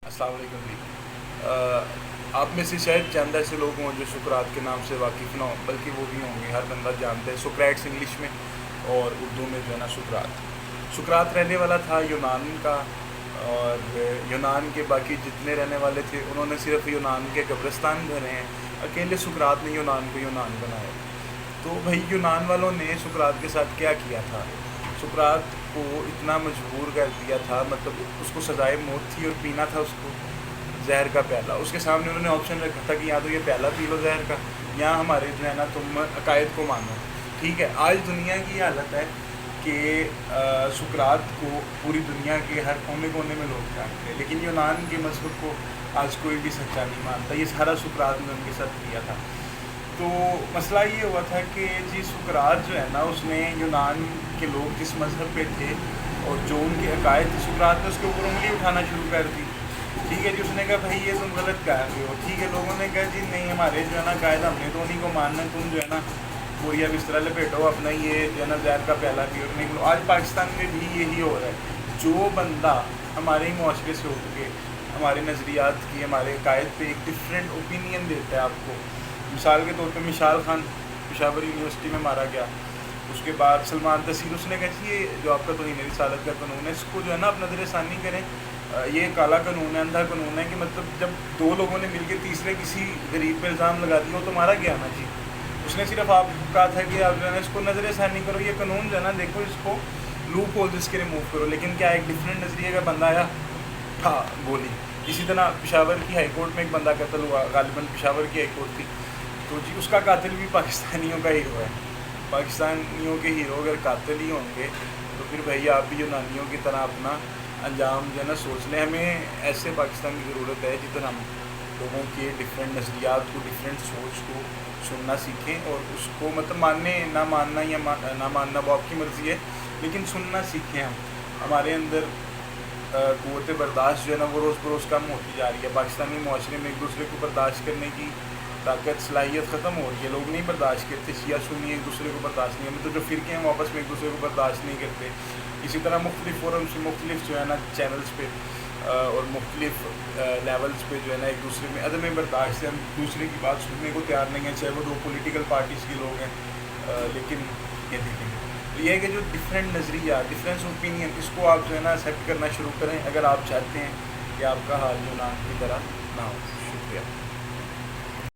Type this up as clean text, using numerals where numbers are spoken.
अस्सलाम वालेकुम जी। आप में से शायद चंद ऐसे लोग हों जो सुकरात के नाम से वाकिफ़ ना हों, बल्कि वो भी होंगे, हर बंदा जानता है सोक्रेट्स इंग्लिश में और उर्दू में जो है ना सुकरात। सुकरात रहने वाला था यूनान का, और यूनान के बाकी जितने रहने वाले थे उन्होंने सिर्फ यूनान के कब्रिस्तान भरे हैं, अकेले सुकरात ने यूनान को यूनान बनाया। तो भाई यूनान वालों ने सुकरात के साथ क्या किया था? सुकरात को इतना मजबूर कर दिया था, मतलब उसको सजाए मौत थी और पीना था उसको जहर का प्याला। उसके सामने उन्होंने ऑप्शन रखा था कि या तो ये प्याला पी लो जहर का, या हमारे जो है ना तुम अकायद को मानो। ठीक है, आज दुनिया की हालत है कि सुकरात को पूरी दुनिया के हर कोने कोने में लोग जानते हैं, लेकिन यूनान के मजहब को आज कोई भी सच्चा नहीं मानता। ये सारा सुकरात ने उनके साथ किया था। तो मसला ये हुआ था कि जी सुकरात जो है ना, उसने यूनान के लोग जिस मज़हब पे थे और जो उनके अकायद थे, सुकरात ने उसके ऊपर उंगली उठाना शुरू कर दी। ठीक है जी, उसने कहा भाई ये तुम गलत कह रहे हो। ठीक है, लोगों ने कहा जी नहीं, हमारे जो है ना कायद हमने तो उन्हीं को मानना है, तुम जो है ना बोरिया बिस्तरा लपेटो अपना, ये जो है ना जहर का प्याला पियो और निकलो। आज पाकिस्तान में भी यही हो रहा है। जो बंदा हमारे ही मुआशरे से उठ के हमारे नज़रियात की, हमारे कायद पे एक डिफरेंट ओपिनियन देता है आपको, मिसाल के तौर पे मिशाल खान पेशावर यूनिवर्सिटी में मारा गया, उसके बाद सलमान तसीर, उसने कहा कि ये जो आपका तौहीन रिसालत का कानून है, इसको जो है ना आप नज़रसानी करें, ये काला कानून है, अंधा कानून है कि मतलब जब दो लोगों ने मिलकर तीसरे किसी गरीब पे इल्ज़ाम लगा दिया वो तो मारा गया ना जी। उसने सिर्फ आप कहा था कि आप जो है ना इसको नज़रसानी करो, ये कानून जो है ना देखो, इसको लूप होल्स इसके रिमूव करो। लेकिन क्या एक डिफरेंट नज़रिए का बंदा आया, हाँ गोली। इसी तरह पेशावर की हाई कोर्ट में एक बंदा कत्ल हुआ, गालिबन पेशावर की हाई कोर्ट थी, तो जी उसका कातिल भी पाकिस्तानियों का हीरो है। पाकिस्तानियों के हीरो अगर कातिल ही होंगे तो फिर भाई आप भी यूनानियों की तरह अपना अंजाम जो है ना सोच लें। हमें ऐसे पाकिस्तान की ज़रूरत है जितना हम लोगों के डिफरेंट नज़रियात को, डिफरेंट सोच को सुनना सीखें और उसको मतलब मानने ना मानना या ना मानना वो आपकी मर्ज़ी है, लेकिन सुनना सीखें हम। हमारे अंदर क़ुव्वत बर्दाश्त जो है ना वो रोज़ बरोज़ कम होती जा रही है। पाकिस्तानी मुआशरे में एक दूसरे को बर्दाश्त करने की ताकत, सलाहियत ख़त्म हो रही है। लोग नहीं बर्दाश्त करते, शिया सुन्नी एक दूसरे को बर्दाश्त नहीं है, मतलब जो फ़िरके हैं वो आपस में एक दूसरे को बर्दाश्त नहीं करते। इसी तरह मुख्तलिफ़ फोरम से मुख्तलिफ़ जो है ना चैनल्स पे और मुख्तलिफ़ लेवल्स पे जो है ना एक दूसरे में अदम बर्दाश्त है, हम दूसरे की बात सुनने को तैयार नहीं है, चाहे वो दो पॉलिटिकल पार्टीज़ के लोग हैं। लेकिन ये देखेंगे तो ये है कि जो डिफरेंट नज़रिया, डिफरेंस ओपिनियन, इसको आप जो है ना एक्सेप्ट करना शुरू करें अगर आप चाहते हैं कि आपका हाल यूनान की तरह ना हो। शुक्रिया।